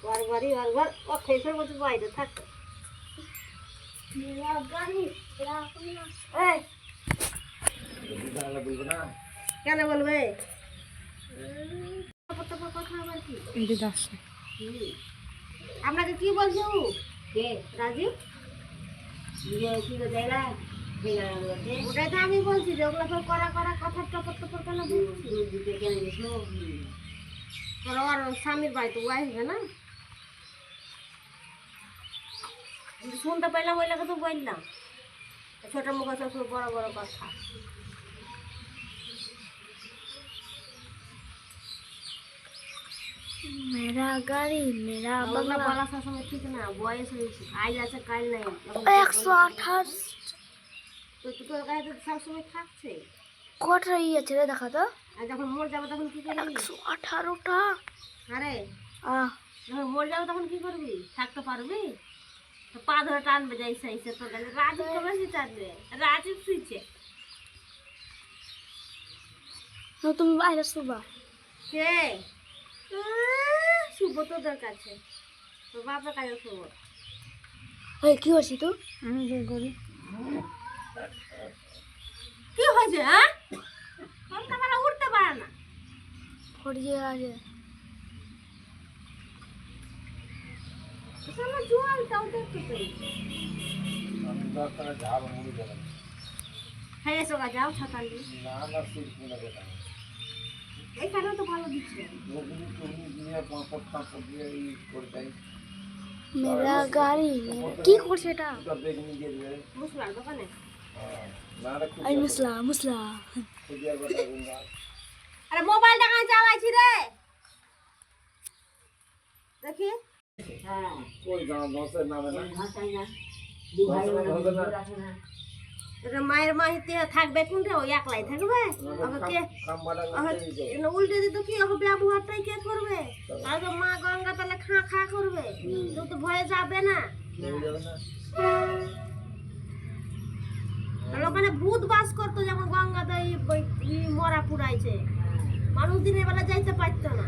বারবারই বারবার অক্ষের মতো বাইরে থাকে। কেন বলবে আপনাকে কি বলছো রাজীব? ওটাই তো আমি বলছি যে ওগুলো সব করা করা কথা টপর টপর কেন বলছি? ওর স্বামীর বাড়িতে ও আসবে না, শুনতে পাইলাম ওই লাগে তো বললাম ছোট মুখ সব বড় বড় কথা। मेरा गाड़ी मेरा बंगला বলা সবসময় ঠিক না, বয়স হয়েছে, আজ আছে কাল নাই। 128 তো তোর কাছে তো সবসময় থাকছে, কটা আছে রে দেখা তো। আর যখন মোর যাবো তখন কি করবি? 118টা। আরে যখন মোর যাবো তখন কি করবি? থাকতে পারবি? তো পা ধরে টানবে যাই সাইছে তোর কাছে। রাজীব তো বেশি টানবে, রাজীব শুইছে। তুমি বাইরে শুবা কে শুভ তোদের কাছে, তোর বাপের কাছে শুভ। এই কি হচ্ছে তো? আমি বের করি। কি হয়েছে? হ্যাঁ কোনটা মানে উঠতে পারে না, ফড়িয়ে আছে। আমার জোয়ালটাও দেখতে পাই। আমি দরকারে ঝাল মুড়ি দেবেন হ্যাঁ এসো গা, যাও ছাতা নিয়ে। না না শীত মনে করতাম এইখানেও তো ভালো দিচ্ছে। যদি তুমি দিয়ে পড়তাম পড়িয়ে এই করতাই मेरा गाड़ी কি করছে এটা? ওটা বেগনি দিয়ে দেবে মুসলার দোকানে। না রে খুব আই মুসলা মুসলা খুদিয়ার বাটা গুন্ডা আরে মোবাইলটা কানে চালাইছি রে, দেখি। হ্যাঁ কই গাঁও দশের নামে না ভাষাই না, না এটা মায়ের মাহিতে থাকবে কোনটা? ওই একলাই থাকবে। ওকে খাম্বাটা উল্টে দিত কি ওকে ব্যবহারটাই কে করবে? আর তো মা গঙ্গা তাহলে খা খা করবে, তো তো ভয়ে যাবে না। যাবে না আর ওখানে ভূত বাস করতো, যেমন গঙ্গাতে মরা পুরাইছে, মানুষ দিনের বেলা যাইতে পারতো না।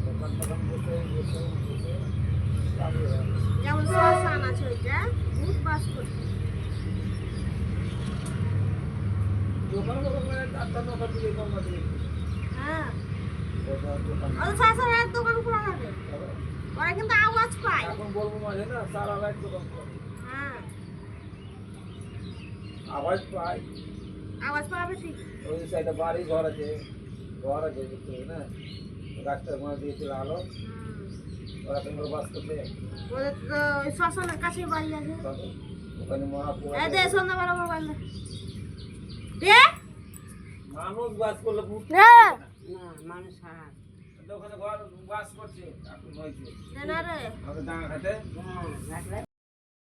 দোকান দোকান বসে যেমন শ্মশান আছে ওইটা, ভূত বাস করতো। দোকান দোকান মানে চারটা নটা দিকে গঙ্গা দিয়ে হ্যাঁ দোকান ওদের শাশুড়ার দোকান খোলা থাকে, ওরা কিন্তু আওয়াজ পায়। এখন বলবো মাঝে না সারা রাত দোকান হ্যাঁ আওয়াজ পাই আওয়াজ পাবে ঠিক। ওই সাইডে বাড়ি ঘর আছে বুঝতে না গাছটার মধ্যে দিয়েছিল আলো ওরা সুন্দর বাস করছে ওদের তো ওই শ্মশানের কাছেই বাড়ি আছে। ওখানে মহাপুর এই দে সন্ধ্যাবেলা মোবাইল দে। মানুষ বাস করলে না মানুষ হাত ওখানে ঘর বাস করছে এখন হয়েছে না রে আমাদের ডাঙা খাতে